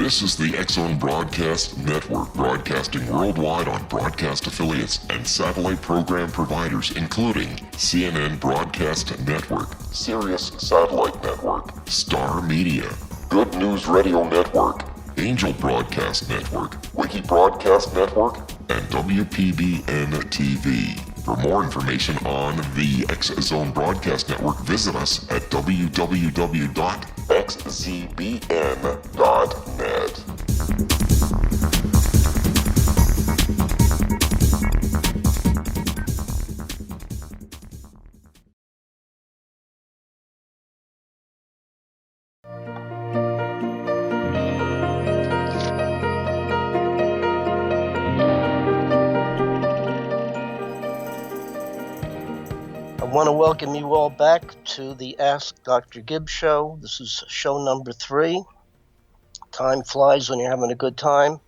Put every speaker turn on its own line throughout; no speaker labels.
This is the X-Zone Broadcast Network, broadcasting worldwide on broadcast affiliates and satellite program providers, including CNN Broadcast Network, Sirius Satellite Network, Star Media, Good News Radio Network, Angel Broadcast Network, Wiki Broadcast Network, and WPBN TV. For more information on the X-Zone Broadcast Network, visit us at www.xzbn.net.
I want to welcome you all back to the Ask Dr. Gibbs show. This is show number 3. Time flies when you're having a good time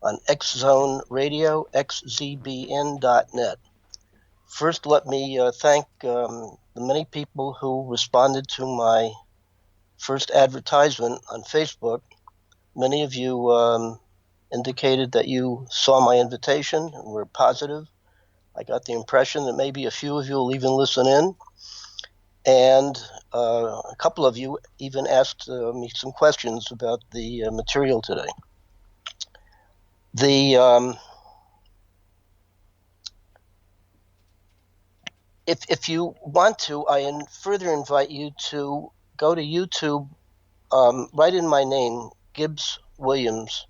on X-Zone Radio, xzbn.net. First, let me thank the many people who responded to my first advertisement on Facebook. Many of you indicated that you saw my invitation and were positive. I got the impression that maybe a few of you will even listen in. And a couple of you even asked me some questions about the material today. If you want to, I further invite you to go to YouTube, write in my name, Gibbs Williams,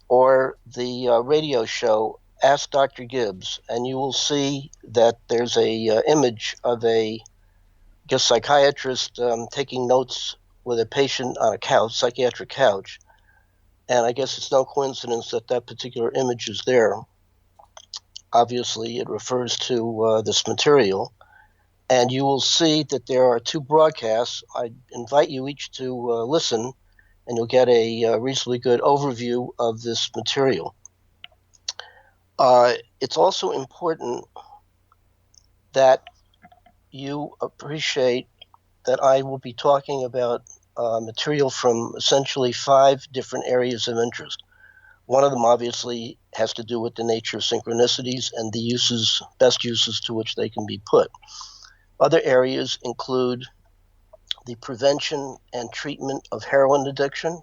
or the radio show, Ask Dr. Gibbs, and you will see that there's a image of a psychiatrist taking notes with a patient on a couch, psychiatric couch, and I guess it's no coincidence that that particular image is there. Obviously, it refers to this material, and you will see that there are 2 broadcasts. I invite you each to listen, and you'll get a reasonably good overview of this material. It's also important that you appreciate that I will be talking about material from essentially 5 different areas of interest. One of them obviously has to do with the nature of synchronicities and the best uses to which they can be put. Other areas include the prevention and treatment of heroin addiction.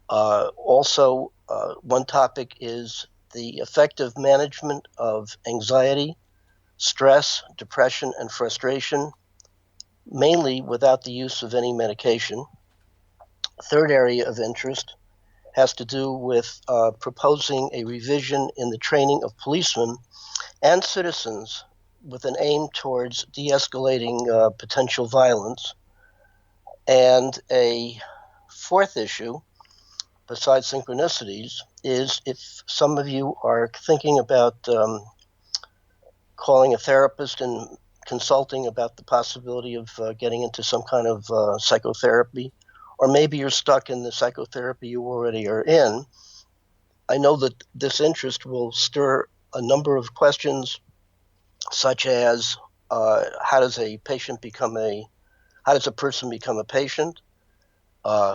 Also, one topic is the effective management of anxiety, stress, depression, and frustration, mainly without the use of any medication. A third area of interest has to do with proposing a revision in the training of policemen and citizens with an aim towards de-escalating potential violence. And a fourth issue, besides synchronicities, is if some of you are thinking about calling a therapist and consulting about the possibility of getting into some kind of psychotherapy, or maybe you're stuck in the psychotherapy you already are in, I know that this interest will stir a number of questions, such as how does a person become a patient?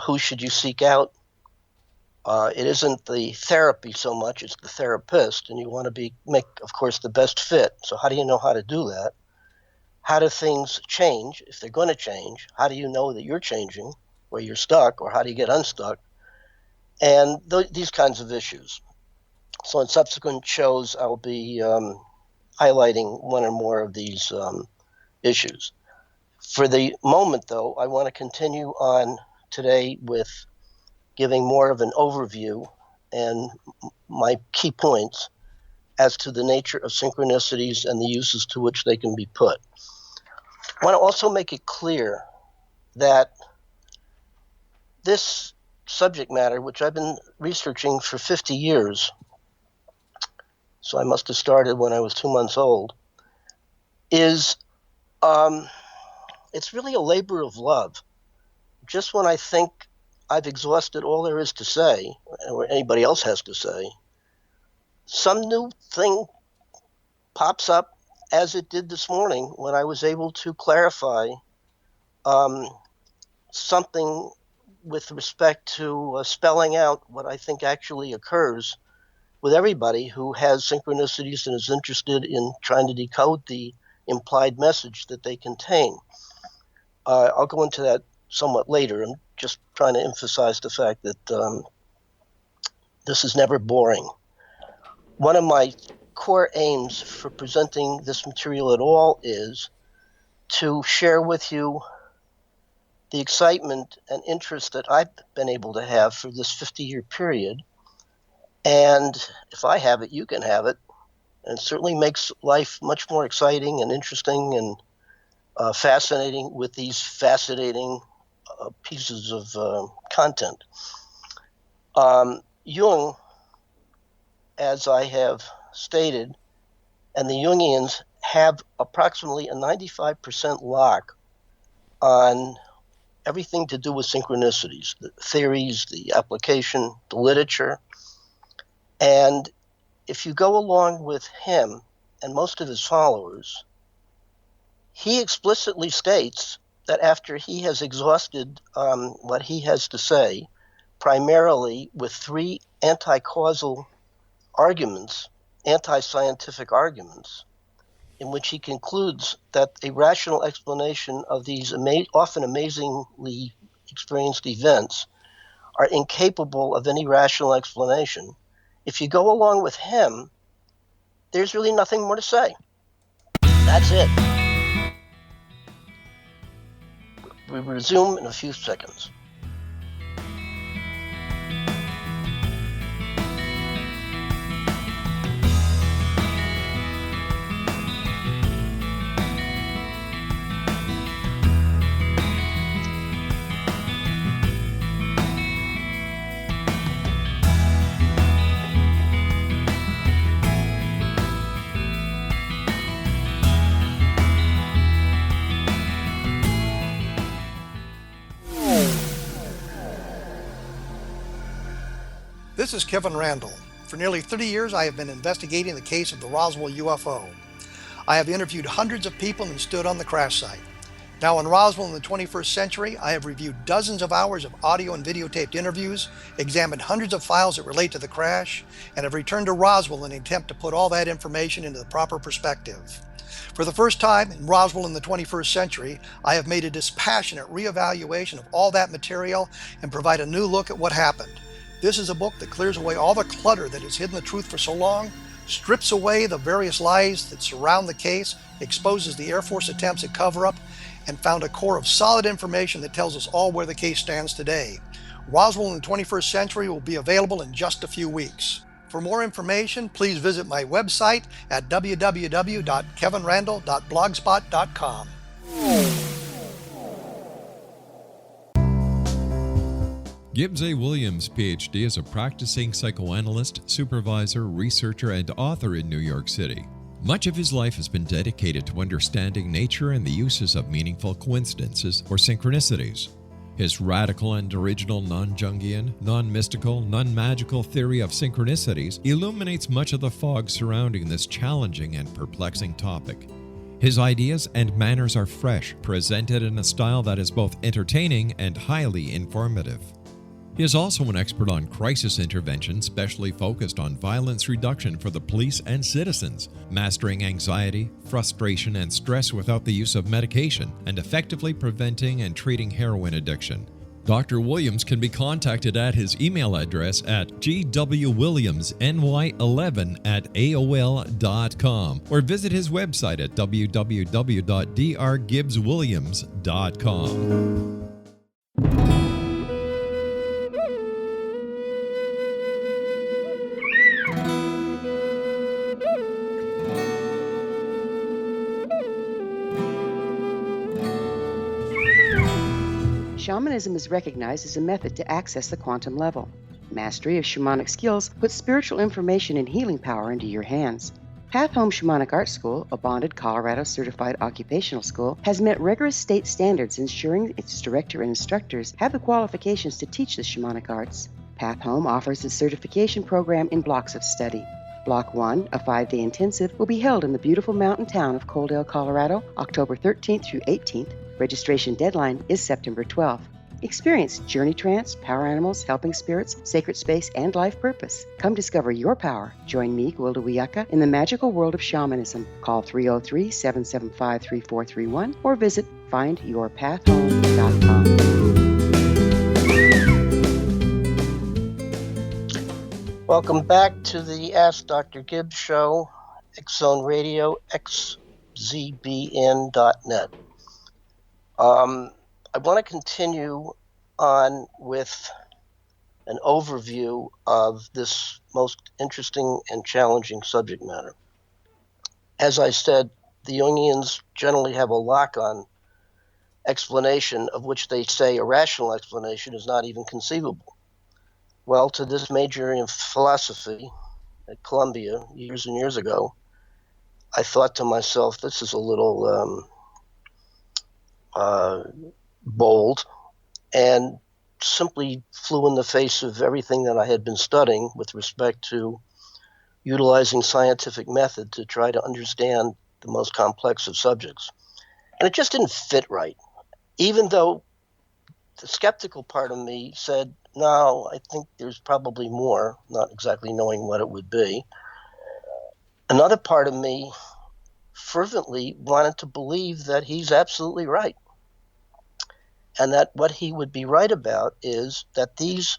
Who should you seek out? It isn't the therapy so much, it's the therapist, and you want to make, of course, the best fit. So how do you know how to do that? How do things change? If they're going to change, how do you know that you're changing, or you're stuck, or how do you get unstuck? And these kinds of issues. So in subsequent shows, I'll be highlighting one or more of these issues. For the moment, though, I want to continue on today with giving more of an overview and my key points as to the nature of synchronicities and the uses to which they can be put. I want to also make it clear that this subject matter, which I've been researching for 50 years, so I must have started when I was 2 months old, is it's really a labor of love. Just when I think I've exhausted all there is to say, or anybody else has to say, some new thing pops up, as it did this morning when I was able to clarify something with respect to spelling out what I think actually occurs with everybody who has synchronicities and is interested in trying to decode the implied message that they contain. I'll go into that somewhat later. I'm just trying to emphasize the fact that this is never boring. One of my core aims for presenting this material at all is to share with you the excitement and interest that I've been able to have for this 50-year period. And if I have it, you can have it. And it certainly makes life much more exciting and interesting and fascinating with these fascinating pieces of content. Jung, as I have stated, and the Jungians have approximately a 95% lock on everything to do with synchronicities, the theories, the application, the literature. And if you go along with him and most of his followers, he explicitly states that after he has exhausted what he has to say, primarily with three anti-causal arguments, anti-scientific arguments, in which he concludes that a rational explanation of these often amazingly experienced events are incapable of any rational explanation. If you go along with him, there's really nothing more to say. That's it. We resume in a few seconds.
This is Kevin Randall. For nearly 30 years, I have been investigating the case of the Roswell UFO. I have interviewed hundreds of people and stood on the crash site. Now in Roswell in the 21st century, I have reviewed dozens of hours of audio and videotaped interviews, examined hundreds of files that relate to the crash, and have returned to Roswell in an attempt to put all that information into the proper perspective. For the first time in Roswell in the 21st century, I have made a dispassionate reevaluation of all that material and provide a new look at what happened. This is a book that clears away all the clutter that has hidden the truth for so long, strips away the various lies that surround the case, exposes the Air Force attempts at cover-up, and found a core of solid information that tells us all where the case stands today. Roswell in the 21st century will be available in just a few weeks. For more information, please visit my website at www.kevinrandall.blogspot.com.
Gibbs A. Williams, Ph.D., is a practicing psychoanalyst, supervisor, researcher, and author in New York City. Much of his life has been dedicated to understanding nature and the uses of meaningful coincidences or synchronicities. His radical and original non-Jungian, non-mystical, non-magical theory of synchronicities illuminates much of the fog surrounding this challenging and perplexing topic. His ideas and manners are fresh, presented in a style that is both entertaining and highly informative. He is also an expert on crisis intervention, specially focused on violence reduction for the police and citizens, mastering anxiety, frustration, and stress without the use of medication, and effectively preventing and treating heroin addiction. Dr. Williams can be contacted at his email address at gwwilliamsny11@aol.com or visit his website at www.drgibbswilliams.com.
Shamanism is recognized as a method to access the quantum level. Mastery of shamanic skills puts spiritual information and healing power into your hands. Path Home Shamanic Art School, a bonded Colorado certified occupational school, has met rigorous state standards, ensuring its director and instructors have the qualifications to teach the shamanic arts. Path Home offers its certification program in blocks of study. Block 1, a 5-day intensive, will be held in the beautiful mountain town of Coaldale, Colorado, October 13th through 18th. Registration deadline is September 12th. Experience journey trance, power animals, helping spirits, sacred space, and life purpose. Come discover your power. Join me, Gwilda Wiyaka, in the magical world of shamanism. Call 303-775-3431 or visit findyourpathhome.com.
Welcome back to the Ask Dr. Gibbs show, X-Zone Radio, xzbn.net. I want to continue on with an overview of this most interesting and challenging subject matter. As I said, the Jungians generally have a lock-on explanation of which they say a rational explanation is not even conceivable. Well, to this major in philosophy at Columbia years and years ago, I thought to myself, this is a little bold, and simply flew in the face of everything that I had been studying with respect to utilizing scientific method to try to understand the most complex of subjects. And it just didn't fit right, even though the skeptical part of me said, no, I think there's probably more, not exactly knowing what it would be. Another part of me fervently wanted to believe that he's absolutely right, and that what he would be right about is that these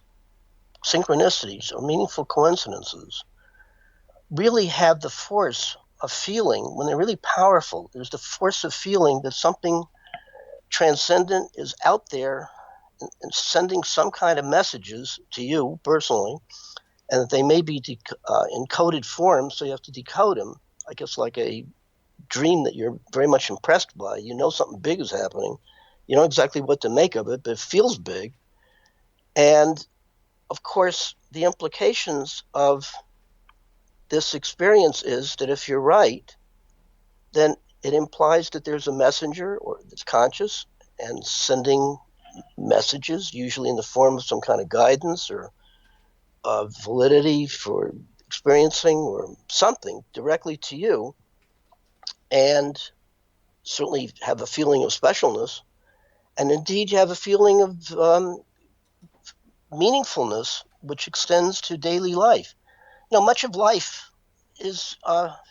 synchronicities or meaningful coincidences really have the force of feeling, when they're really powerful, there's the force of feeling that something transcendent is out there and sending some kind of messages to you personally, and that they may be in coded form, so you have to decode them. I guess like a dream that you're very much impressed by. You know something big is happening. You know exactly what to make of it, but it feels big. And, of course, the implications of this experience is that if you're right, then it implies that there's a messenger or that's conscious and sending messages, usually in the form of some kind of guidance or validity for experiencing or something directly to you, and certainly have a feeling of specialness, and indeed you have a feeling of meaningfulness which extends to daily life. You know, much of life is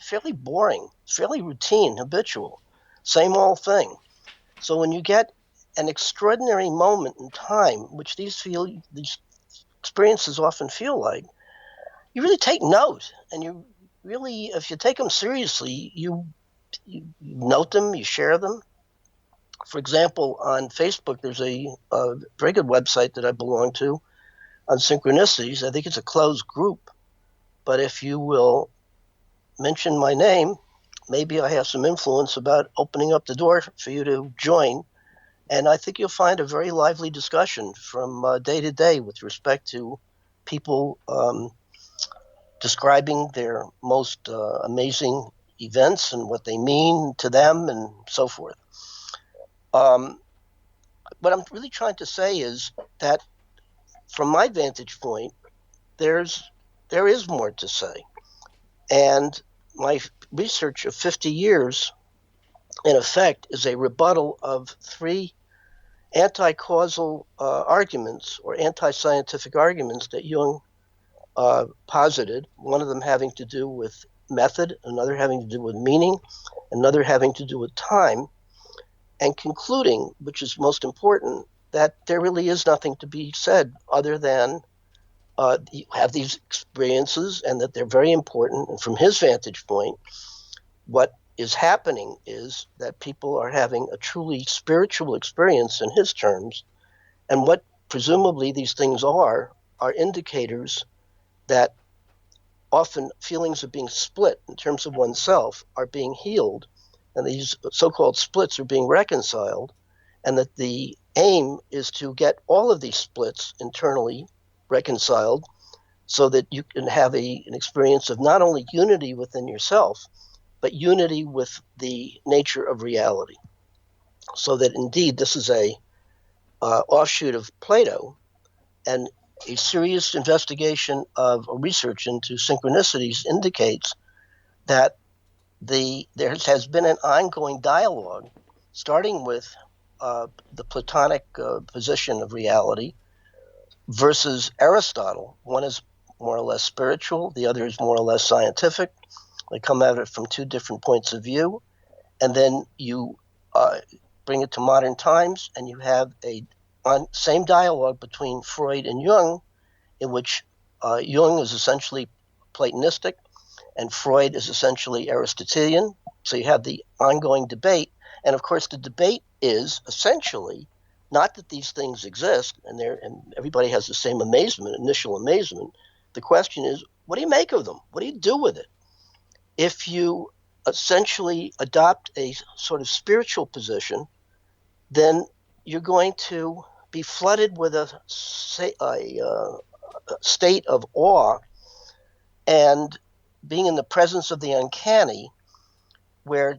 fairly boring, fairly routine, habitual, same old thing. So when you get an extraordinary moment in time, which these experiences often feel like, you really take note, and you really, if you take them seriously, you note them, you share them. For example, on Facebook, there's a very good website that I belong to on synchronicities. I think it's a closed group, but if you will mention my name, maybe I have some influence about opening up the door for you to join. And I think you'll find a very lively discussion from day to day with respect to people describing their most amazing events and what they mean to them and so forth. What I'm really trying to say is that from my vantage point, there is more to say. And my research of 50 years, in effect, is a rebuttal of three anti-causal arguments or anti-scientific arguments that Jung posited, one of them having to do with method, another having to do with meaning, another having to do with time, and concluding, which is most important, that there really is nothing to be said other than you have these experiences and that they're very important. And from his vantage point, what is happening is that people are having a truly spiritual experience in his terms, and what presumably these things are indicators that often feelings of being split in terms of oneself are being healed, and these so-called splits are being reconciled, and that the aim is to get all of these splits internally reconciled so that you can have an experience of not only unity within yourself, but unity with the nature of reality. So that indeed this is a offshoot of Plato, and a serious investigation of research into synchronicities indicates that there has been an ongoing dialogue, starting with the Platonic position of reality versus Aristotle. One is more or less spiritual, the other is more or less scientific. They come at it from two different points of view, and then you bring it to modern times, and you have same dialogue between Freud and Jung, in which Jung is essentially Platonistic, and Freud is essentially Aristotelian. So you have the ongoing debate, and of course the debate is essentially not that these things exist, and everybody has the same initial amazement. The question is, what do you make of them? What do you do with it? If you essentially adopt a sort of spiritual position, then you're going to be flooded with a state of awe and being in the presence of the uncanny, where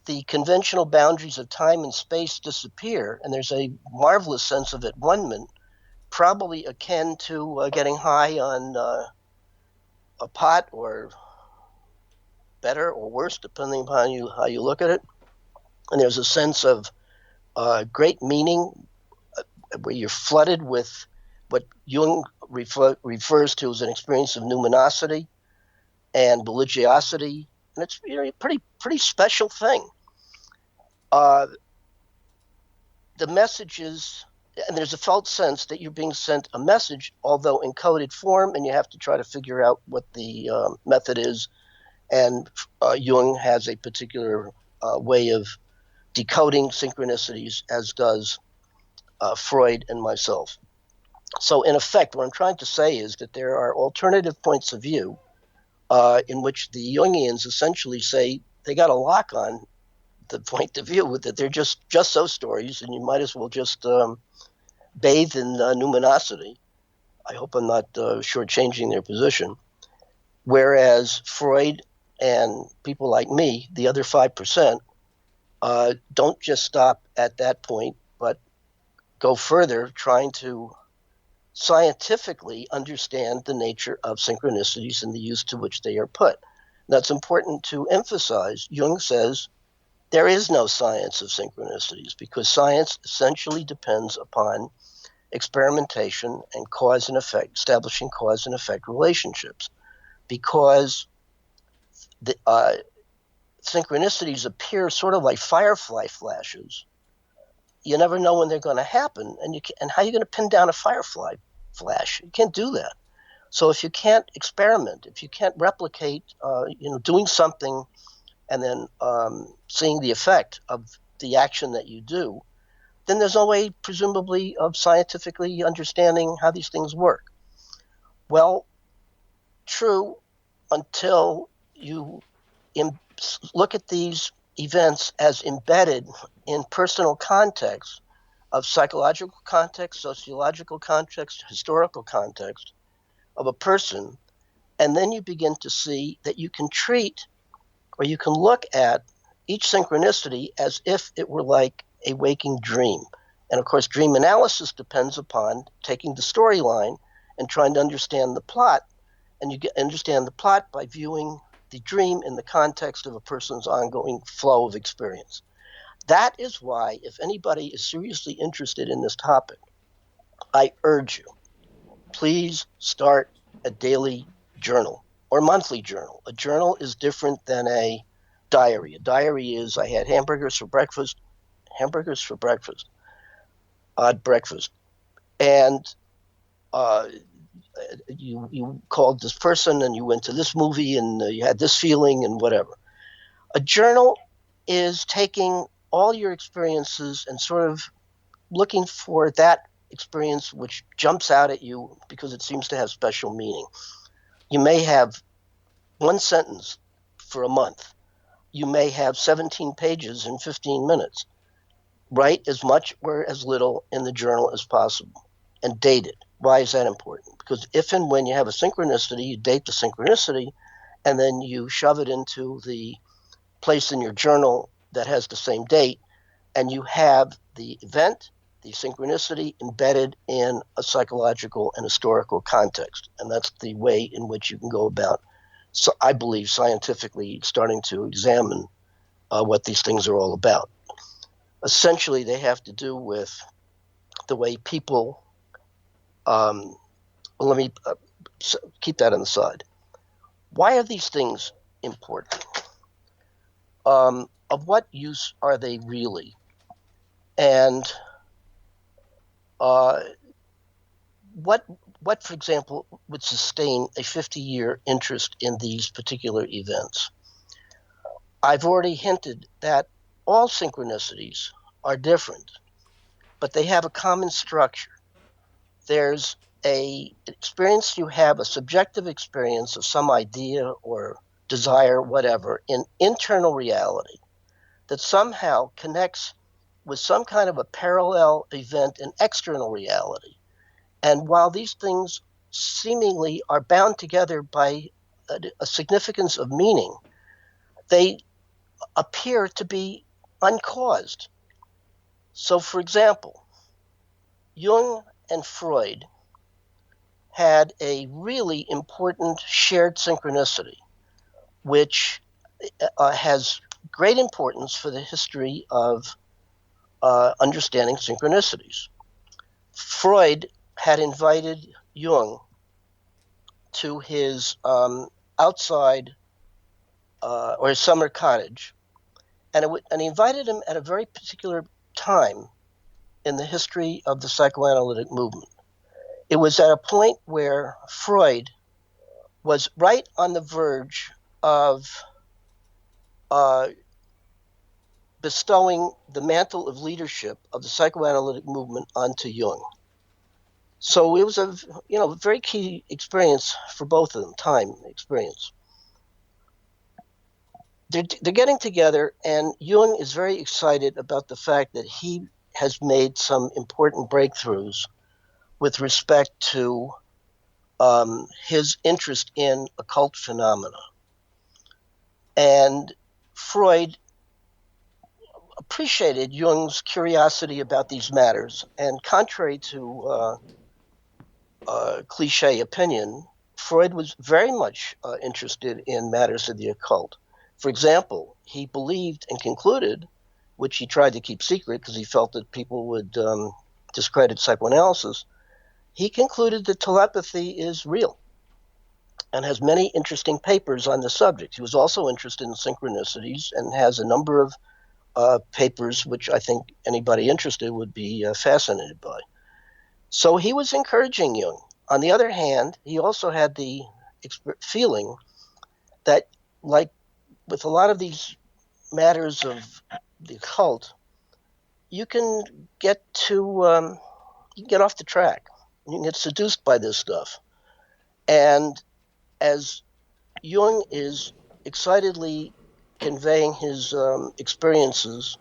the conventional boundaries of time and space disappear, and there's a marvelous sense of at-one-ment, probably akin to getting high on a pot, or better or worse, depending upon how you look at it. And there's a sense of great meaning where you're flooded with what Jung refers to as an experience of numinosity and religiosity, and it's a pretty special thing. The messages, and there's a felt sense that you're being sent a message, although in coded form, and you have to try to figure out what the method is. And Jung has a particular way of decoding synchronicities, as does Freud and myself. So in effect, what I'm trying to say is that there are alternative points of view in which the Jungians essentially say they got a lock on the point of view, that they're just so stories, and you might as well just bathe in numinosity. I hope I'm not shortchanging their position. Whereas Freud and people like me, the other 5%, don't just stop at that point, but go further, trying to scientifically understand the nature of synchronicities and the use to which they are put. That's important to emphasize. Jung says there is no science of synchronicities, because science essentially depends upon experimentation and cause and effect, establishing cause and effect relationships. Because the synchronicities appear sort of like firefly flashes. You never know when they're going to happen, and how are you going to pin down a firefly flash? You can't do that. So if you can't experiment, if you can't replicate, doing something and then seeing the effect of the action that you do, then there's no way, presumably, of scientifically understanding how these things work. Well, true, until you look at these events as embedded in personal context of psychological context, sociological context, historical context of a person, and then you begin to see that you can treat, or you can look at each synchronicity as if it were like a waking dream. And of course, dream analysis depends upon taking the storyline and trying to understand the plot, and you understand the plot by viewing the dream in the context of a person's ongoing flow of experience. That is why, if anybody is seriously interested in this topic, I urge you, please start a daily journal or monthly journal. A journal is different than a diary. A diary is, I had hamburgers for breakfast, odd breakfast. And you called this person, and you went to this movie, and you had this feeling, and whatever. A journal is taking all your experiences and sort of looking for that experience which jumps out at you because it seems to have special meaning. You may have one sentence for a month. You may have 17 pages in 15 minutes. Write as much or as little in the journal as possible, and date it. Why is that important? Because if and when you have a synchronicity, you date the synchronicity, and then you shove it into the place in your journal that has the same date, and you have the event, the synchronicity, embedded in a psychological and historical context. And that's the way in which you can go about, so I believe, scientifically starting to examine what these things are all about. essentially they have to do with the way people, let me keep that on the side. Why are these things important? Of what use are they really? And what, for example, would sustain a 50-year interest in these particular events? I've already hinted that all synchronicities are different, but they have a common structure. There's a experience you have, a subjective experience of some idea or desire, whatever, in internal reality that somehow connects with some kind of a parallel event in external reality. And while these things seemingly are bound together by a significance of meaning, they appear to be uncaused. So, for example, Jung and Freud had a really important shared synchronicity, which has great importance for the history of understanding synchronicities. Freud had invited Jung to his outside or his summer cottage, and he invited him at a very particular time in the history of the psychoanalytic movement. It was at a point where Freud was right on the verge of bestowing the mantle of leadership of the psychoanalytic movement onto Jung. So it was a very key experience for both of them, time experience. They're getting together, and Jung is very excited about the fact that he has made some important breakthroughs with respect to his interest in occult phenomena. And Freud appreciated Jung's curiosity about these matters, and contrary to cliche opinion, Freud was very much interested in matters of the occult. For example, he believed and concluded, which he tried to keep secret because he felt that people would discredit psychoanalysis, he concluded that telepathy is real and has many interesting papers on the subject. He was also interested in synchronicities and has a number of papers which I think anybody interested would be fascinated by. So he was encouraging Jung. On the other hand, he also had the feeling that, like with a lot of these matters of the occult, you can get off the track. You can get seduced by this stuff. And as Jung is excitedly conveying his experiences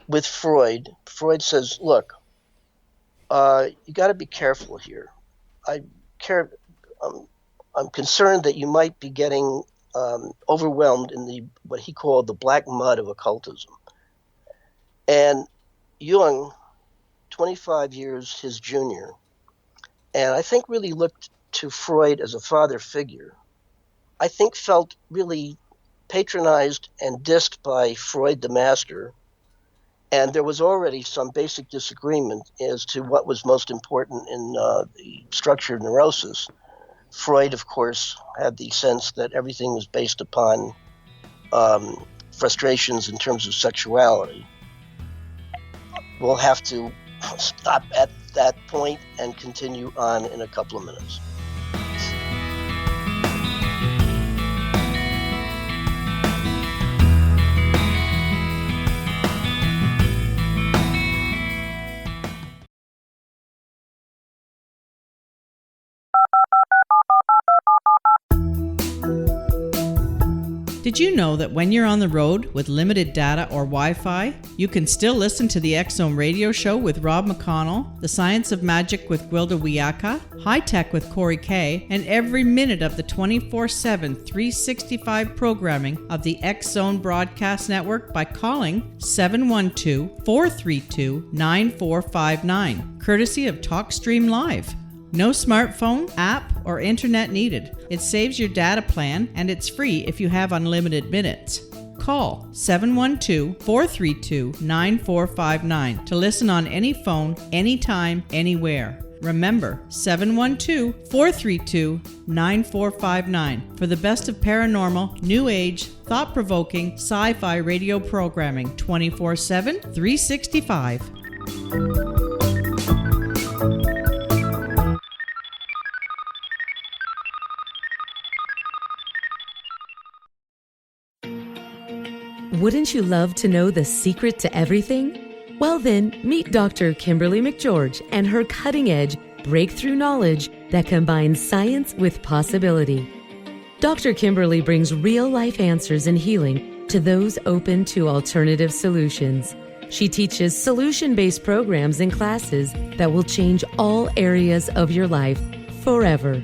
with Freud, Freud says, look, you got to be careful here. I'm concerned that you might be getting overwhelmed in what he called the black mud of occultism. And Jung, 25 years his junior, and I think really looked to Freud as a father figure, I think felt really patronized and dissed by Freud the master, and there was already some basic disagreement as to what was most important in the structure of neurosis. Freud, of course, had the sense that everything was based upon frustrations in terms of sexuality. We'll have to stop at that point and continue on in a couple of minutes.
Did you know that when you're on the road with limited data or Wi-Fi, you can still listen to the X-Zone radio show with Rob McConnell, The Science of Magic with Gwilda Wiyaka, High Tech with Corey Kay, and every minute of the 24/7, 365 programming of the X-Zone Broadcast Network by calling 712-432-9459, courtesy of TalkStream Live. No smartphone, app, or internet needed. It saves your data plan, and it's free if you have unlimited minutes. call 712-432-9459 to listen on any phone, anytime, anywhere. Remember, 712-432-9459 for the best of paranormal, new age, thought-provoking, sci-fi radio programming 24/7, 365.
Wouldn't you love to know the secret to everything? Well then, meet Dr. Kimberly McGeorge and her cutting-edge, breakthrough knowledge that combines science with possibility. Dr. Kimberly brings real-life answers and healing to those open to alternative solutions. She teaches solution-based programs and classes that will change all areas of your life forever.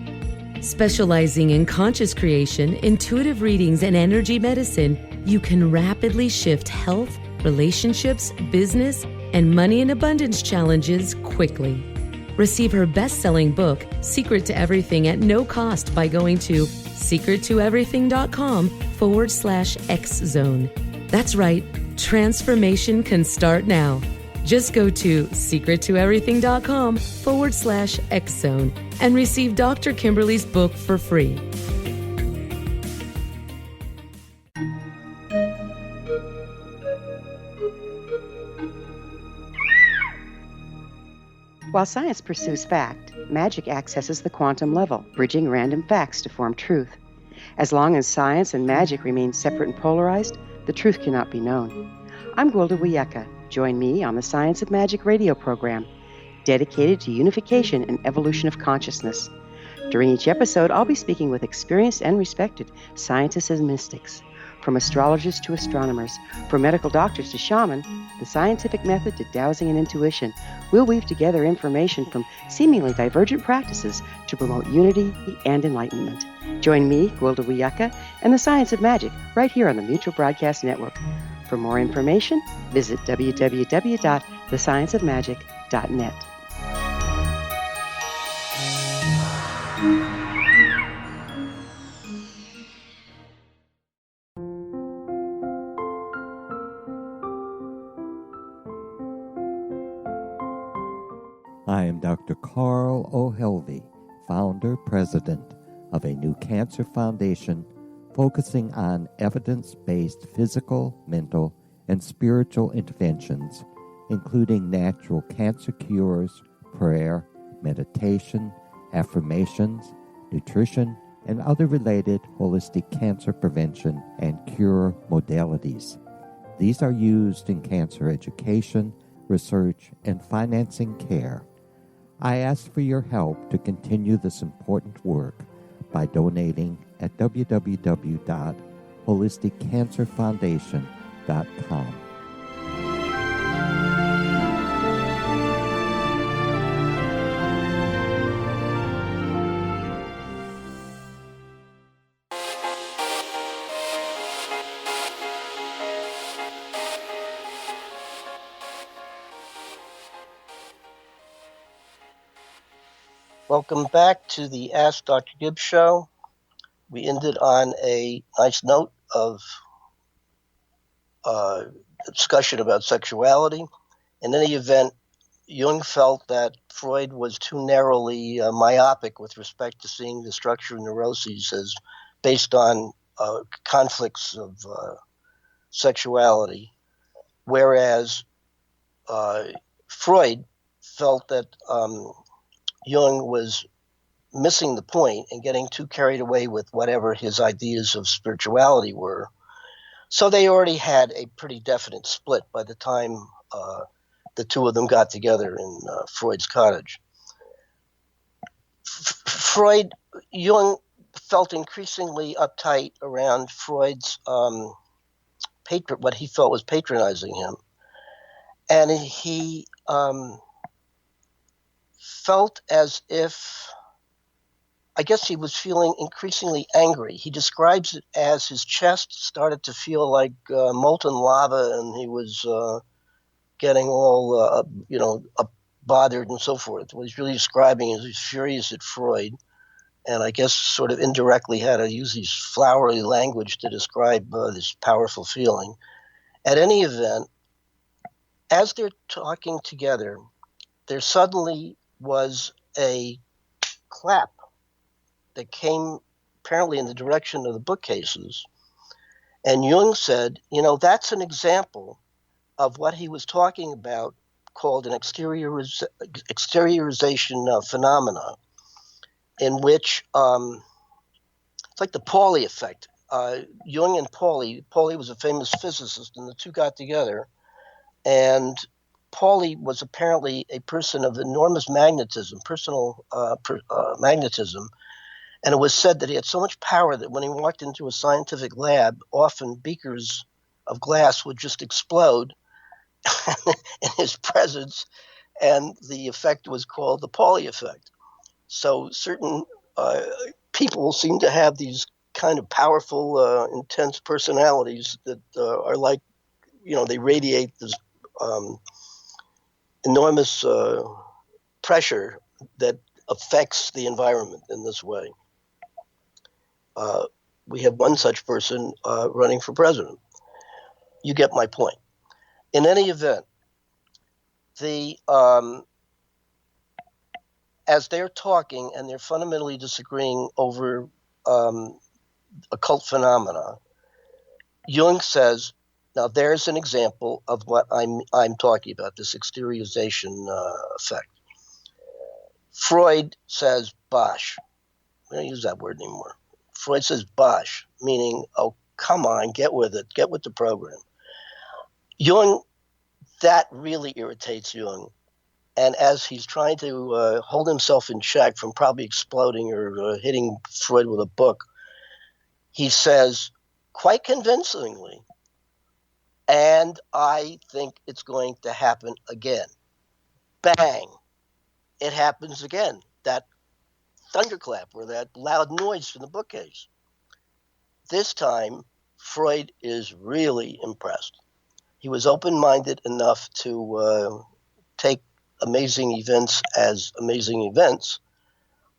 Specializing in conscious creation, intuitive readings, and energy medicine, you can rapidly shift health, relationships, business, and money and abundance challenges quickly. Receive her best-selling book, Secret to Everything, at no cost by going to secrettoeverything.com/X-Zone. That's right, transformation can start now. Just go to secrettoeverything.com/X-Zone and receive Dr. Kimberly's book for free.
While science pursues fact, magic accesses the quantum level, bridging random facts to form truth. As long as science and magic remain separate and polarized, the truth cannot be known. I'm Gwilda Wiyaka. Join me on the Science of Magic radio program, dedicated to unification and evolution of consciousness. During each episode, I'll be speaking with experienced and respected scientists and mystics. From astrologers to astronomers, from medical doctors to shaman, the scientific method to dowsing and intuition, we'll weave together information from seemingly divergent practices to promote unity and enlightenment. Join me, Gwilda Wiyaka, and the Science of Magic right here on the Mutual Broadcast Network. For more information, visit www.thescienceofmagic.net.
I am Dr. Carl O'Helvey, founder, president of a new cancer foundation focusing on evidence-based physical, mental, and spiritual interventions, including natural cancer cures, prayer, meditation, affirmations, nutrition, and other related holistic cancer prevention and cure modalities. These are used in cancer education, research, and financing care. I ask for your help to continue this important work by donating at www.holisticcancerfoundation.com.
Welcome back to the Ask Dr. Gibbs show. We ended on a nice note of discussion about sexuality. In any event, Jung felt that Freud was too narrowly myopic with respect to seeing the structure of neuroses as based on conflicts of sexuality, whereas Freud felt that Jung was missing the point and getting too carried away with whatever his ideas of spirituality were. So they already had a pretty definite split by the time the two of them got together in Freud's cottage. Jung felt increasingly uptight around Freud's what he felt was patronizing him. And he felt as if, I guess he was feeling increasingly angry. He describes it as his chest started to feel like molten lava, and he was getting all, bothered and so forth. What he's really describing is he's furious at Freud and I guess sort of indirectly had to use these flowery language to describe this powerful feeling. At any event, as they're talking together, there suddenly was a clap that came apparently in the direction of the bookcases. And Jung said, that's an example of what he was talking about called an exteriorization phenomena, in which it's like the Pauli effect. Jung and Pauli was a famous physicist, and the two got together. And Pauli was apparently a person of enormous magnetism, personal magnetism. And it was said that he had so much power that when he walked into a scientific lab, often beakers of glass would just explode in his presence. And the effect was called the Pauli effect. So certain people seem to have these kind of powerful, intense personalities that are like, they radiate this enormous pressure that affects the environment in this way. We have one such person running for president. You get my point. In any event, as they're talking and they're fundamentally disagreeing over occult phenomena, Jung says, now there's an example of what I'm talking about, this exteriorization effect. Freud says bosh. We don't use that word anymore. Freud says bosh, meaning, oh, come on, get with it, get with the program. Jung, that really irritates Jung. And as he's trying to hold himself in check from probably exploding or hitting Freud with a book, he says quite convincingly, and I think it's going to happen again. Bang! It happens again. That thunderclap or that loud noise from the bookcase. This time, Freud is really impressed. He was open-minded enough to take amazing events as amazing events,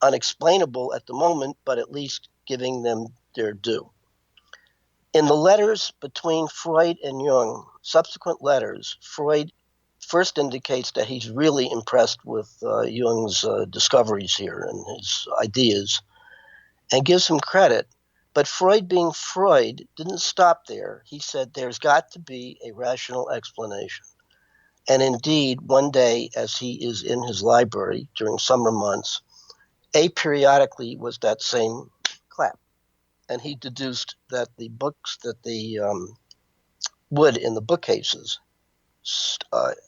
unexplainable at the moment, but at least giving them their due. In the letters between Freud and Jung, subsequent letters, Freud first indicates that he's really impressed with Jung's discoveries here and his ideas, and gives him credit. But Freud, being Freud, didn't stop there. He said there's got to be a rational explanation. And indeed, one day, as he is in his library during summer months, aperiodically was that same clap. And he deduced that the books that the wood in the bookcases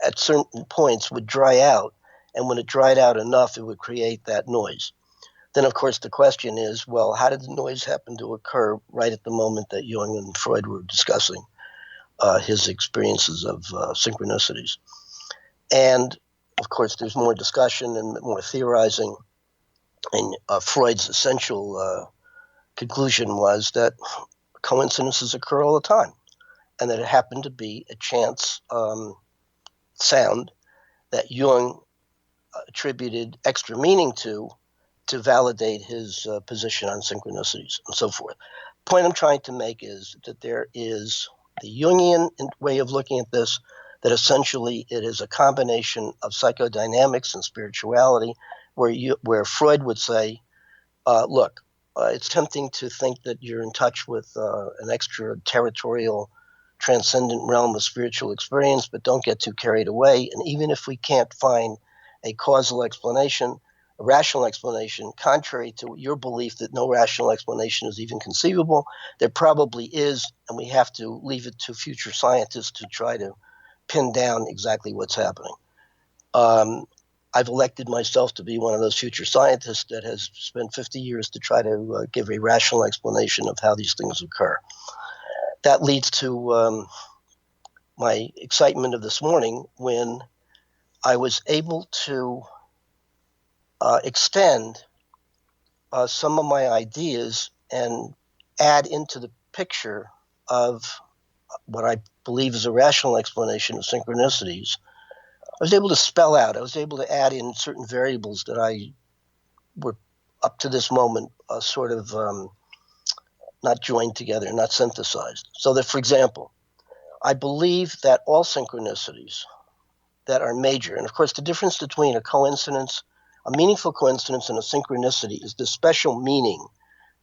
at certain points would dry out. And when it dried out enough, it would create that noise. Then, of course, the question is, well, how did the noise happen to occur right at the moment that Jung and Freud were discussing his experiences of synchronicities? And, of course, there's more discussion and more theorizing. And Freud's essential conclusion was that coincidences occur all the time, and that it happened to be a chance sound that Jung attributed extra meaning to validate his position on synchronicities and so forth. The point I'm trying to make is that there is the Jungian way of looking at this, that essentially it is a combination of psychodynamics and spirituality, where Freud would say, look, it's tempting to think that you're in touch with an extraterritorial, transcendent realm of spiritual experience, but don't get too carried away. And even if we can't find a causal explanation, a rational explanation, contrary to your belief that no rational explanation is even conceivable, there probably is, and we have to leave it to future scientists to try to pin down exactly what's happening. I've elected myself to be one of those future scientists that has spent 50 years to try to give a rational explanation of how these things occur. That leads to my excitement of this morning when I was able to extend some of my ideas and add into the picture of what I believe is a rational explanation of synchronicities. I was able to spell out, I was able to add in certain variables that I were up to this moment sort of not joined together, not synthesized. So that, for example, I believe that all synchronicities that are major, and of course the difference between a coincidence, a meaningful coincidence, and a synchronicity is the special meaning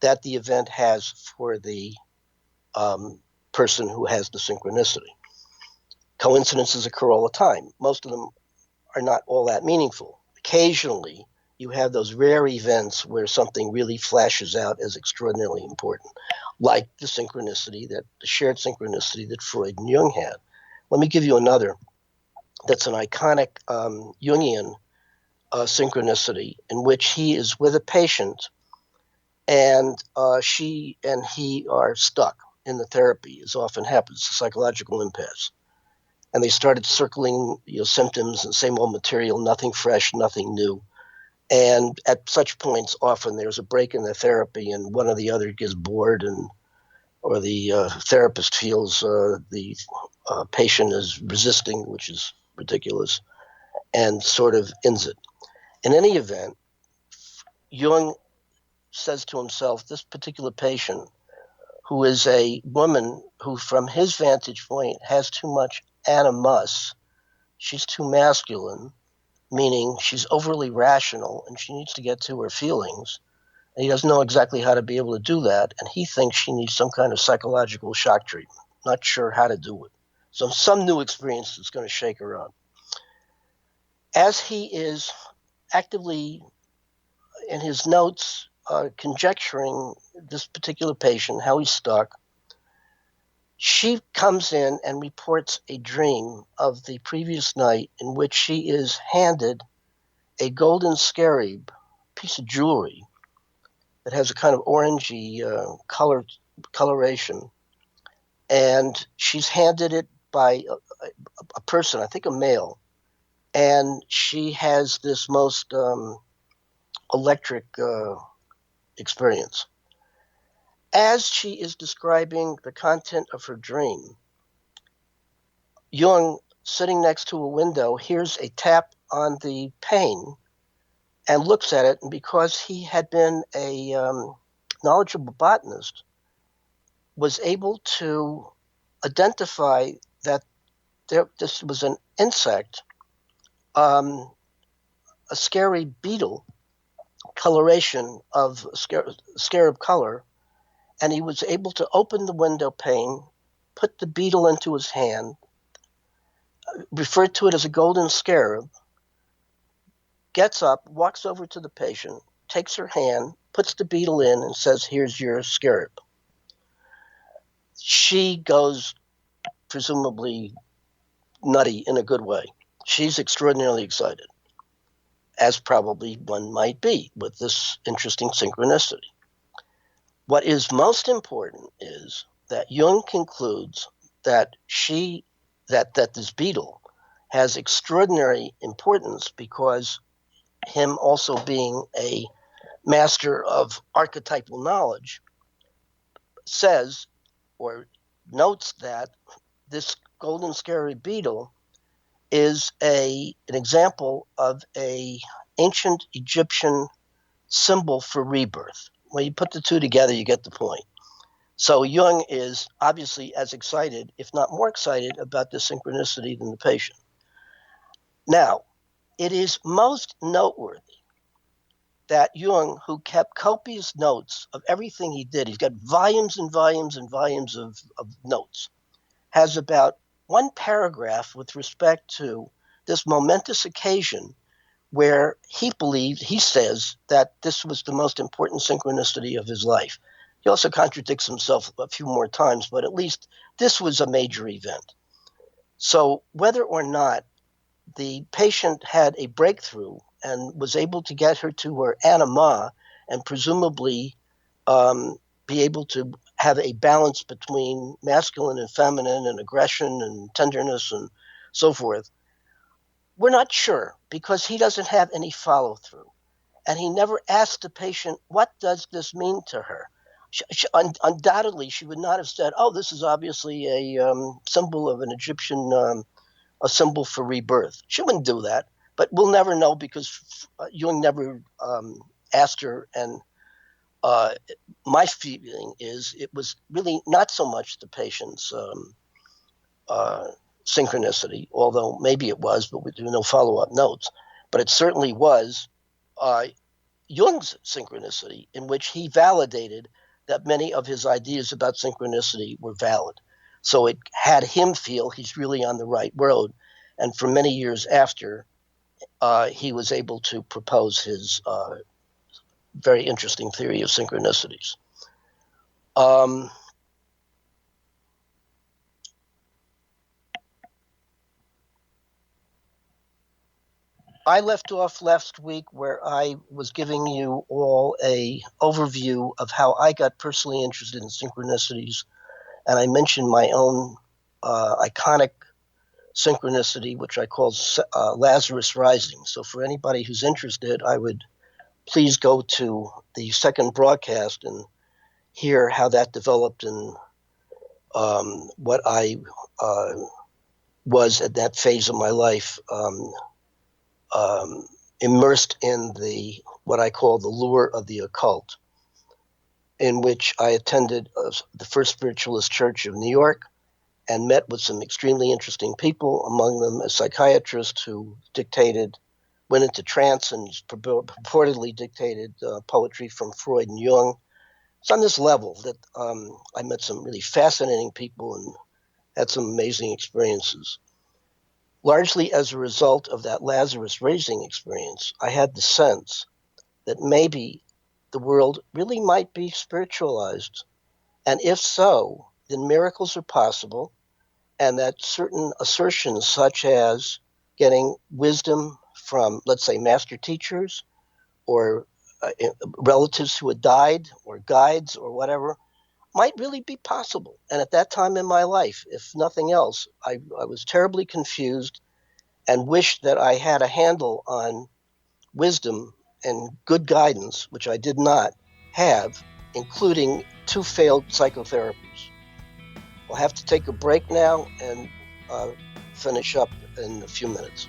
that the event has for the person who has the synchronicity. Coincidences occur all the time. Most of them are not all that meaningful. Occasionally, you have those rare events where something really flashes out as extraordinarily important, like the shared synchronicity that Freud and Jung had. Let me give you another that's an iconic Jungian synchronicity in which he is with a patient and she and he are stuck in the therapy, as often happens, a psychological impasse. And they started circling symptoms and same old material, nothing fresh, nothing new. And at such points, often there's a break in the therapy and one or the other gets bored, or the therapist feels the patient is resisting, which is ridiculous, and sort of ends it. In any event, Jung says to himself, this particular patient, who is a woman who, from his vantage point, has too much animus, she's too masculine, meaning she's overly rational and she needs to get to her feelings. And he doesn't know exactly how to be able to do that. And he thinks she needs some kind of psychological shock treatment. Not sure how to do it. So some new experience that's going to shake her up. As he is actively in his notes conjecturing this particular patient, how he's stuck, she comes in and reports a dream of the previous night in which she is handed a golden scarab, piece of jewelry that has a kind of orangey coloration. And she's handed it by a person, I think a male. And she has this most electric experience. As she is describing the content of her dream, Jung, sitting next to a window, hears a tap on the pane and looks at it. And because he had been a knowledgeable botanist, was able to identify that this was an insect, a scary beetle coloration of scarab color. And he was able to open the window pane, put the beetle into his hand, referred to it as a golden scarab, gets up, walks over to the patient, takes her hand, puts the beetle in, and says, "Here's your scarab." She goes presumably nutty in a good way. She's extraordinarily excited, as probably one might be with this interesting synchronicity. What is most important is that Jung concludes that this beetle has extraordinary importance because him also being a master of archetypal knowledge says or notes that this golden scarab beetle is an example of an ancient Egyptian symbol for rebirth. When you put the two together, you get the point. So Jung is obviously as excited, if not more excited, about this synchronicity than the patient. Now, it is most noteworthy that Jung, who kept copious notes of everything he did, he's got volumes and volumes and volumes of notes, has about one paragraph with respect to this momentous occasion where he says that this was the most important synchronicity of his life. He also contradicts himself a few more times, but at least this was a major event. So whether or not the patient had a breakthrough and was able to get her to her anima and presumably be able to have a balance between masculine and feminine and aggression and tenderness and so forth, we're not sure because he doesn't have any follow-through. And he never asked the patient, what does this mean to her? Undoubtedly, she would not have said, oh, this is obviously a symbol of an Egyptian, a symbol for rebirth. She wouldn't do that, but we'll never know because Jung never asked her, and my feeling is it was really not so much the patient's synchronicity, although maybe it was, but we do no follow-up notes. But it certainly was Jung's synchronicity, in which he validated that many of his ideas about synchronicity were valid. So it had him feel he's really on the right road. And for many years after, he was able to propose his very interesting theory of synchronicities. I left off last week where I was giving you all a overview of how I got personally interested in synchronicities, and I mentioned my own iconic synchronicity, which I call Lazarus Rising. So for anybody who's interested, I would please go to the second broadcast and hear how that developed and what I was at that phase of my life, immersed in what I call the lure of the occult, in which I attended the First Spiritualist Church of New York and met with some extremely interesting people, among them a psychiatrist who went into trance and purportedly dictated poetry from Freud and Jung. It's on this level that I met some really fascinating people and had some amazing experiences. Largely as a result of that Lazarus Rising experience, I had the sense that maybe the world really might be spiritualized. And if so, then miracles are possible, and that certain assertions such as getting wisdom from, let's say, master teachers or relatives who had died or guides or whatever might really be possible. And at that time in my life, if nothing else, I was terribly confused and wished that I had a handle on wisdom and good guidance, which I did not have, including 2 failed psychotherapies. We'll have to take a break now and finish up in a few minutes.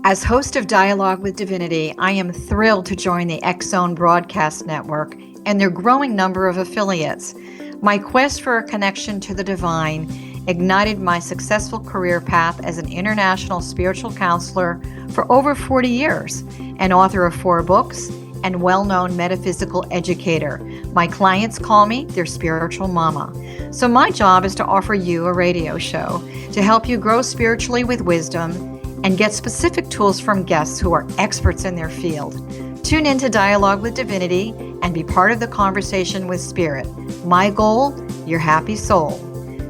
As host of Dialogue with Divinity, I am thrilled to join the X-Zone Broadcast Network and their growing number of affiliates. My quest for a connection to the divine ignited my successful career path as an international spiritual counselor for over 40 years, an author of 4 books, and well-known metaphysical educator. My clients call me their spiritual mama. So my job is to offer you a radio show to help you grow spiritually with wisdom and get specific tools from guests who are experts in their field. Tune in to Dialogue with Divinity and be part of the conversation with Spirit. My goal, your happy soul.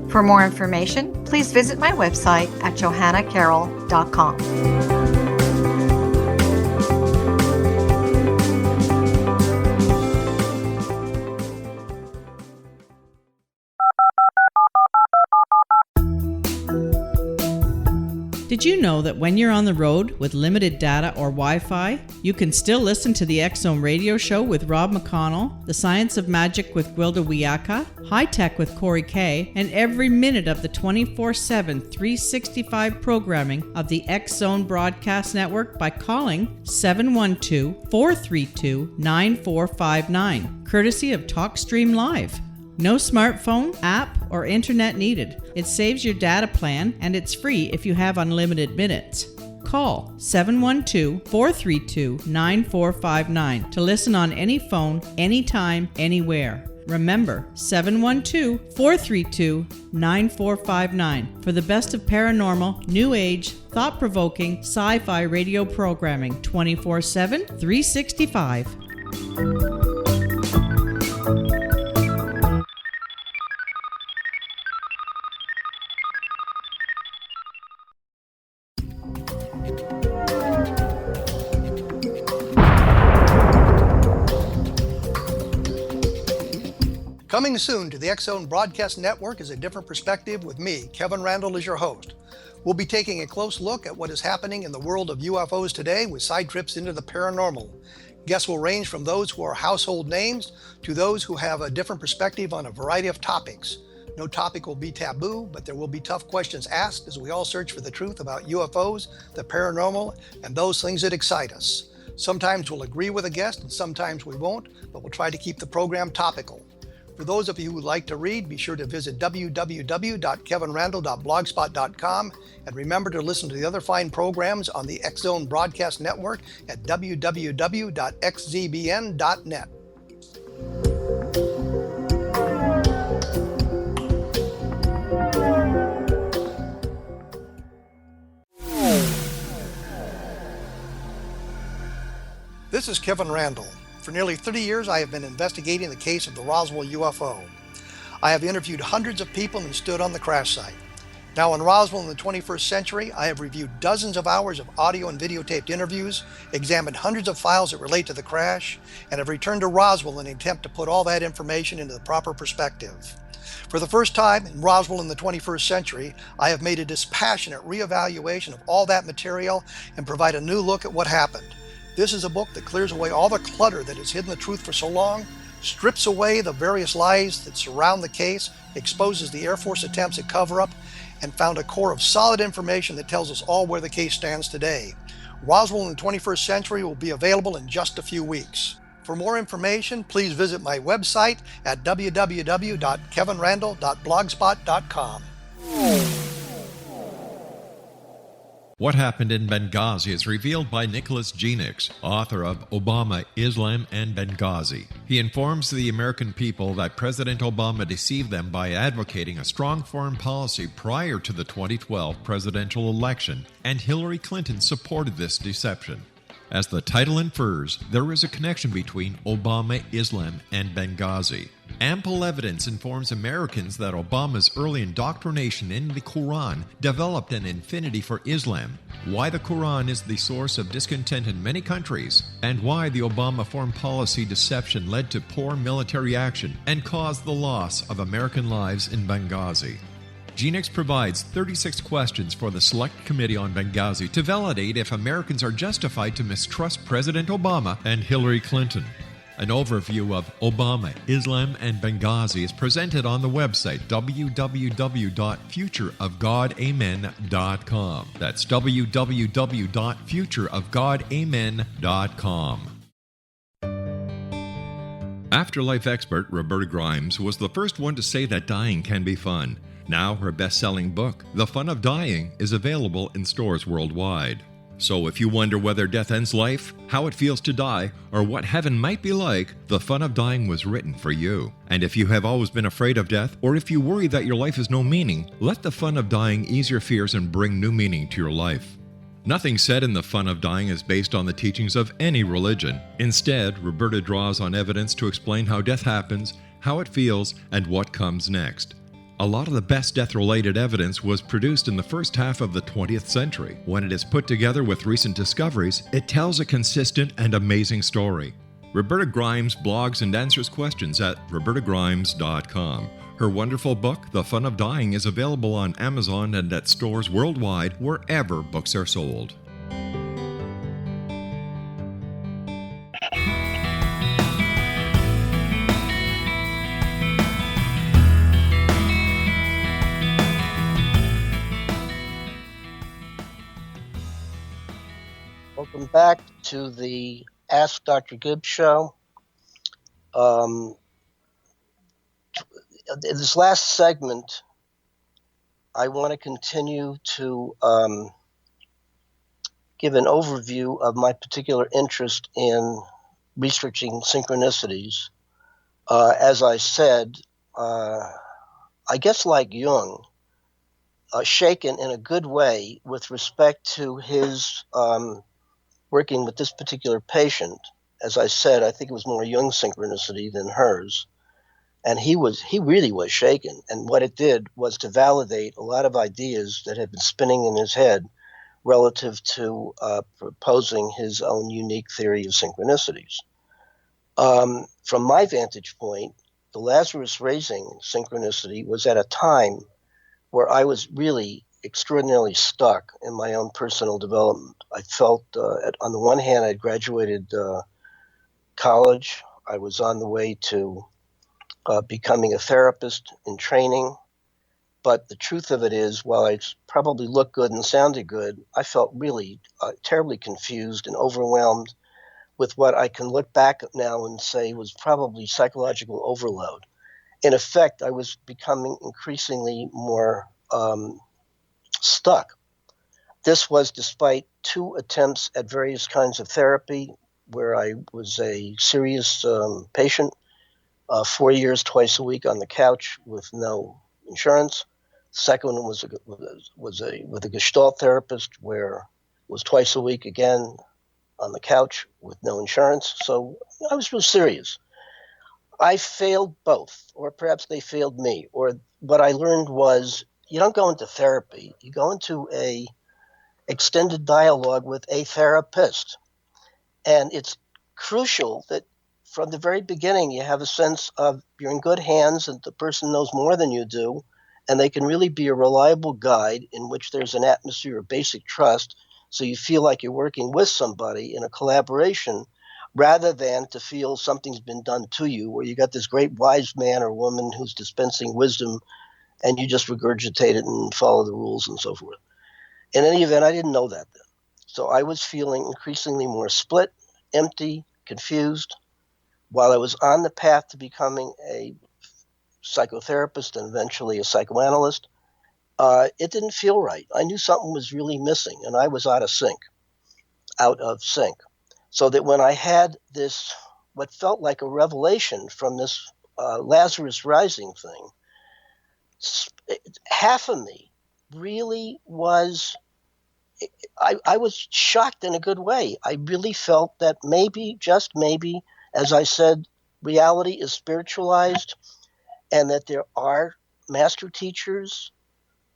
For more information, please visit my website at johannacarroll.com.
Did you know that when you're on the road with limited data or Wi-Fi, you can still listen to the X-Zone radio show with Rob McConnell, The Science of Magic with Gwilda Wiyaka, High Tech with Corey Kay, and every minute of the 24/7, 365 programming of the X-Zone Broadcast Network by calling 712-432-9459, courtesy of TalkStream Live. No smartphone, app, or internet needed. It saves your data plan, and it's free if you have unlimited minutes. Call 712-432-9459 to listen on any phone, anytime, anywhere. Remember, 712-432-9459 for the best of paranormal, new age, thought-provoking, sci-fi radio programming 24/7, 365.
Coming soon to the X-Zone Broadcast Network is A Different Perspective with me, Kevin Randall, as your host. We'll be taking a close look at what is happening in the world of UFOs today with side trips into the paranormal. Guests will range from those who are household names to those who have a different perspective on a variety of topics. No topic will be taboo, but there will be tough questions asked as we all search for the truth about UFOs, the paranormal, and those things that excite us. Sometimes we'll agree with a guest and sometimes we won't, but we'll try to keep the program topical. For those of you who would like to read, be sure to visit www.kevinrandall.blogspot.com and remember to listen to the other fine programs on the X-Zone Broadcast Network at www.xzbn.net. This is Kevin Randall. For nearly 30 years, I have been investigating the case of the Roswell UFO. I have interviewed hundreds of people and stood on the crash site. Now in Roswell in the 21st century, I have reviewed dozens of hours of audio and videotaped interviews, examined hundreds of files that relate to the crash, and have returned to Roswell in an attempt to put all that information into the proper perspective. For the first time in Roswell in the 21st century, I have made a dispassionate reevaluation of all that material and provide a new look at what happened. This is a book that clears away all the clutter that has hidden the truth for so long, strips away the various lies that surround the case, exposes the Air Force attempts at cover-up, and found a core of solid information that tells us all where the case stands today. Roswell in the 21st century will be available in just a few weeks. For more information, please visit my website at www.kevinrandall.blogspot.com.
What Happened in Benghazi is revealed by Nicholas Genix, author of Obama, Islam, and Benghazi. He informs the American people that President Obama deceived them by advocating a strong foreign policy prior to the 2012 presidential election, and Hillary Clinton supported this deception. As the title infers, there is a connection between Obama, Islam, and Benghazi. Ample evidence informs Americans that Obama's early indoctrination in the Quran developed an affinity for Islam, why the Quran is the source of discontent in many countries, and why the Obama foreign policy deception led to poor military action and caused the loss of American lives in Benghazi. Genix provides 36 questions for the Select Committee on Benghazi to validate if Americans are justified to mistrust President Obama and Hillary Clinton. An overview of Obama, Islam, and Benghazi is presented on the website www.futureofgodamen.com. That's www.futureofgodamen.com. Afterlife expert Roberta Grimes was the first one to say that dying can be fun. Now her best-selling book, The Fun of Dying, is available in stores worldwide. So if you wonder whether death ends life, how it feels to die, or what heaven might be like, The Fun of Dying was written for you. And if you have always been afraid of death, or if you worry that your life has no meaning, let The Fun of Dying ease your fears and bring new meaning to your life. Nothing said in The Fun of Dying is based on the teachings of any religion. Instead, Roberta draws on evidence to explain how death happens, how it feels, and what comes next. A lot of the best death-related evidence was produced in the first half of the 20th century. When it is put together with recent discoveries, it tells a consistent and amazing story. Roberta Grimes blogs and answers questions at robertagrimes.com. Her wonderful book, The Fun of Dying, is available on Amazon and at stores worldwide wherever books are sold.
Welcome back to the Ask Dr. Gibbs show. In this last segment, I want to continue to give an overview of my particular interest in researching synchronicities. As I said, I guess like Jung, shaken in a good way with respect to his working with this particular patient. As I said, I think it was more Jung's synchronicity than hers. And he really was shaken. And what it did was to validate a lot of ideas that had been spinning in his head relative to proposing his own unique theory of synchronicities. From my vantage point, the Lazarus raising synchronicity was at a time where I was really extraordinarily stuck in my own personal development. I felt, on the one hand, I'd graduated college. I was on the way to becoming a therapist in training. But the truth of it is, while I probably looked good and sounded good, I felt really terribly confused and overwhelmed with what I can look back at now and say was probably psychological overload. In effect, I was becoming increasingly more stuck. This was despite 2 attempts at various kinds of therapy where I was a serious patient, 4 years, twice a week on the couch with no insurance. Second one was with a Gestalt therapist where it was twice a week again on the couch with no insurance. So I was real serious. I failed both, or perhaps they failed me. Or what I learned was you don't go into therapy. You go into a extended dialogue with a therapist. And it's crucial that from the very beginning you have a sense of you're in good hands and the person knows more than you do, and they can really be a reliable guide in which there's an atmosphere of basic trust, so you feel like you're working with somebody in a collaboration rather than to feel something's been done to you, where you got this great wise man or woman who's dispensing wisdom and you just regurgitate it and follow the rules and so forth. In any event, I didn't know that then. So I was feeling increasingly more split, empty, confused. While I was on the path to becoming a psychotherapist and eventually a psychoanalyst, it didn't feel right. I knew something was really missing, and I was out of sync. So that when I had this, what felt like a revelation from this Lazarus Rising thing, half of me really was, I was shocked in a good way. I really felt that maybe, just maybe, as I said, reality is spiritualized and that there are master teachers.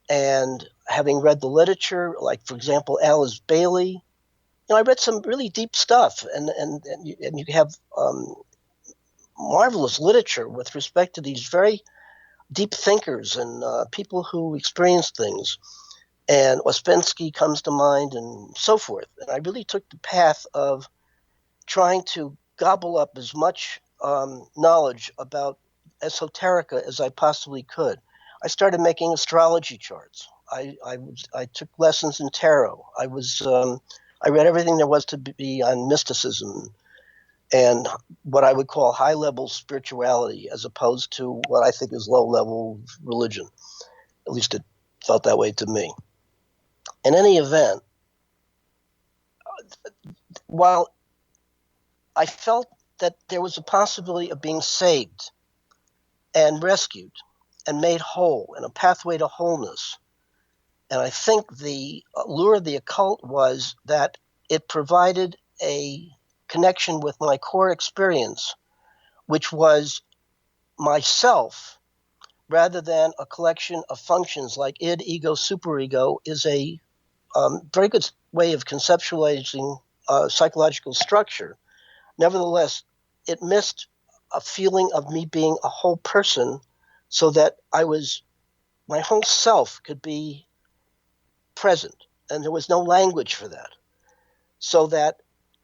And having read the literature, like, for example, Alice Bailey, I read some really deep stuff, and you have marvelous literature with respect to these very deep thinkers and people who experience things. And Ouspensky comes to mind and so forth. And I really took the path of trying to gobble up as much knowledge about esoterica as I possibly could. I started making astrology charts. I took lessons in tarot. I read everything there was to be on mysticism and what I would call high-level spirituality as opposed to what I think is low-level religion. At least it felt that way to me. In any event, while I felt that there was a possibility of being saved and rescued and made whole and a pathway to wholeness, and I think the allure of the occult was that it provided a connection with my core experience, which was myself, rather than a collection of functions like id, ego, superego, is a very good way of conceptualizing psychological structure. Nevertheless, it missed a feeling of me being a whole person so that my whole self could be present, and there was no language for that. So that,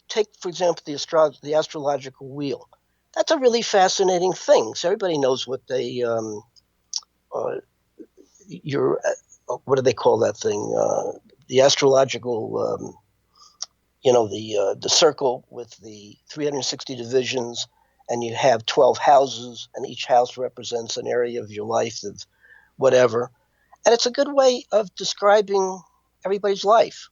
take, for example, the astrological wheel. That's a really fascinating thing. So everybody knows what what do they call that thing? The astrological, the circle with the 360 divisions, and you have 12 houses, and each house represents an area of your life of whatever. And it's a good way of describing everybody's life.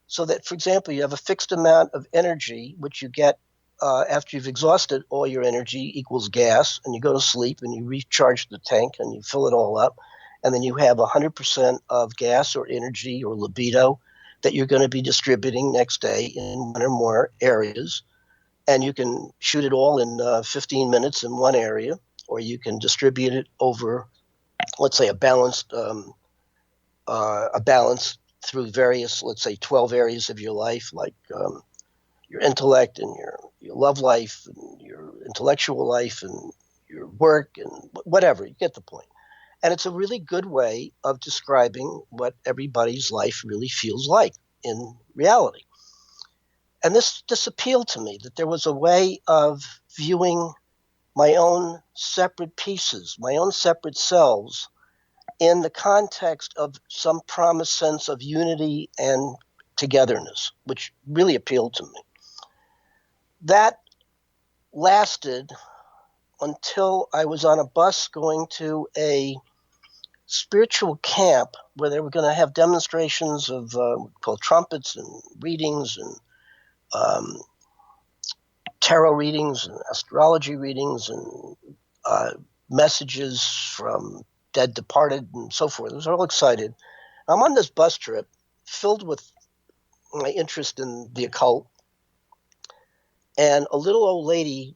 So that, for example, you have a fixed amount of energy, which you get after you've exhausted all your energy equals gas, and you go to sleep and you recharge the tank and you fill it all up. And then you have 100% of gas or energy or libido that you're going to be distributing next day in one or more areas. And you can shoot it all in 15 minutes in one area, or you can distribute it over, let's say, a balance through various, let's say, 12 areas of your life, like your intellect and your love life and your intellectual life and your work and whatever. You get the point. And it's a really good way of describing what everybody's life really feels like in reality. And this appealed to me, that there was a way of viewing my own separate pieces, my own separate selves, in the context of some promised sense of unity and togetherness, which really appealed to me. That lasted until I was on a bus going to a spiritual camp where they were going to have demonstrations of called trumpets and readings and tarot readings and astrology readings and messages from dead departed and so forth. I was all excited. I'm on this bus trip filled with my interest in the occult, and a little old lady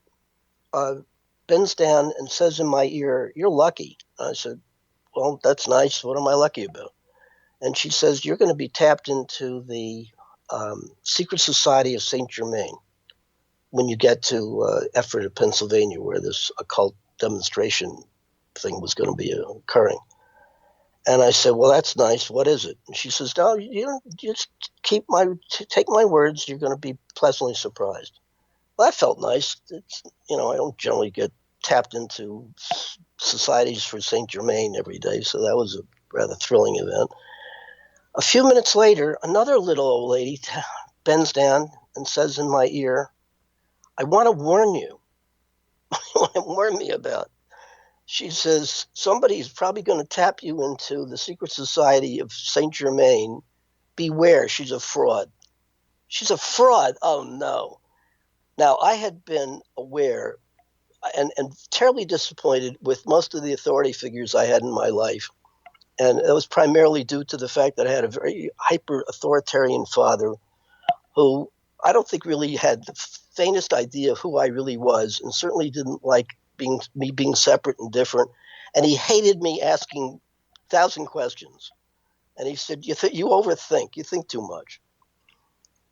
bends down and says in my ear, "You're lucky." I said, "Well, that's nice. What am I lucky about?" And she says, "You're going to be tapped into the Secret Society of St. Germain when you get to Ephrata, Pennsylvania, where this occult demonstration thing was going to be occurring." And I said, "Well, that's nice. What is it?" And she says, "No, you just take my words. You're going to be pleasantly surprised." Well, that felt nice. It's, I don't generally get tapped into societies for St. Germain every day, so that was a rather thrilling event. A few minutes later, another little old lady bends down and says in my ear, "I want to warn you." What to warn me about? She says, "Somebody's probably going to tap you into the Secret Society of St. Germain. Beware, she's a fraud." She's a fraud? Oh, no. Now, I had been aware and terribly disappointed with most of the authority figures I had in my life. And it was primarily due to the fact that I had a very hyper-authoritarian father who I don't think really had the faintest idea of who I really was, and certainly didn't like me being separate and different. And he hated me asking 1,000 questions. And he said, you overthink, you think too much.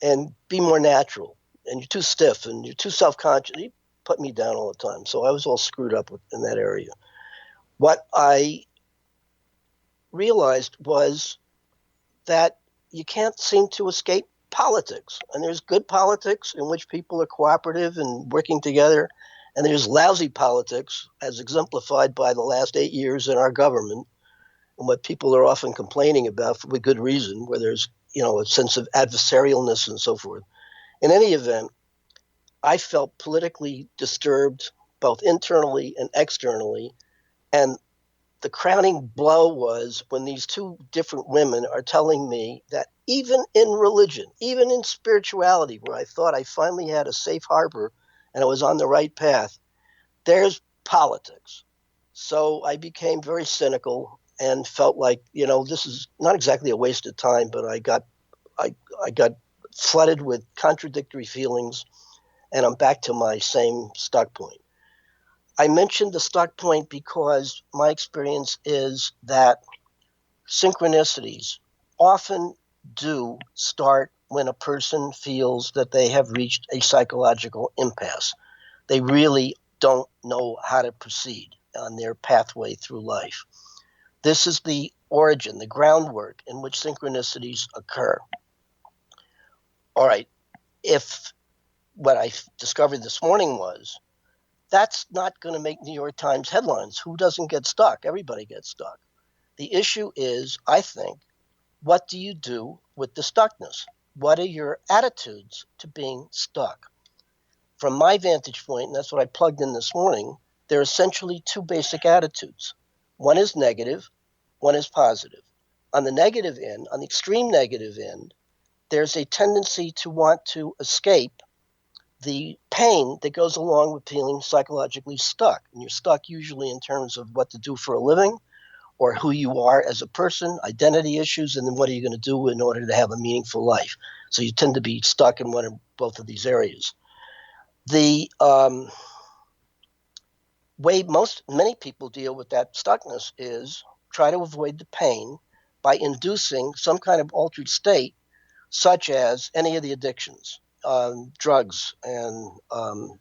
And be more natural. And you're too stiff and you're too self-conscious. He put me down all the time. So I was all screwed up in that area. What I realized was that you can't seem to escape politics. And there's good politics in which people are cooperative and working together. And there's lousy politics, as exemplified by the last 8 years in our government, and what people are often complaining about for good reason, where there's a sense of adversarialness and so forth. In any event, I felt politically disturbed, both internally and externally. And the crowning blow was when these two different women are telling me that even in religion, even in spirituality, where I thought I finally had a safe harbor and I was on the right path, there's politics. So I became very cynical and felt like, this is not exactly a waste of time, but I got flooded with contradictory feelings, and I'm back to my same stuck point. I mentioned the stuck point because my experience is that synchronicities often do start when a person feels that they have reached a psychological impasse. They really don't know how to proceed on their pathway through life. This is the origin, the groundwork in which synchronicities occur. All right, if what I discovered this morning was that's not going to make New York Times headlines. Who doesn't get stuck? Everybody gets stuck. The issue is, I think, what do you do with the stuckness? What are your attitudes to being stuck? From my vantage point, and that's what I plugged in this morning, there are essentially two basic attitudes. One is negative, one is positive. On the negative end, on the extreme negative end, there's a tendency to want to escape the pain that goes along with feeling psychologically stuck. And you're stuck usually in terms of what to do for a living or who you are as a person, identity issues, and then what are you going to do in order to have a meaningful life. So you tend to be stuck in one or both of these areas. The way many people deal with that stuckness is try to avoid the pain by inducing some kind of altered state, such as any of the addictions. Drugs and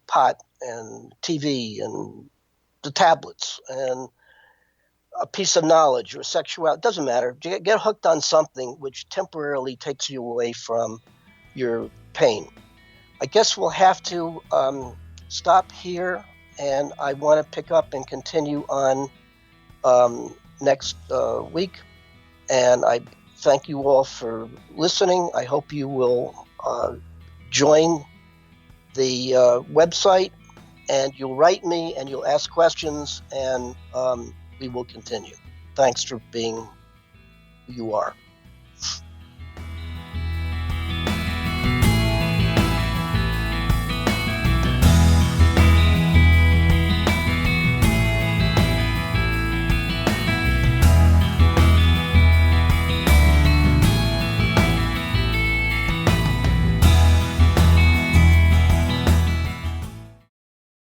pot and TV and the tablets and a piece of knowledge or sexuality, it doesn't matter. Get hooked on something which temporarily takes you away from your pain. I guess we'll have to stop here, and I want to pick up and continue on next week. And I thank you all for listening. I hope you will join the website, and you'll write me and you'll ask questions, and we will continue. Thanks for being who you are.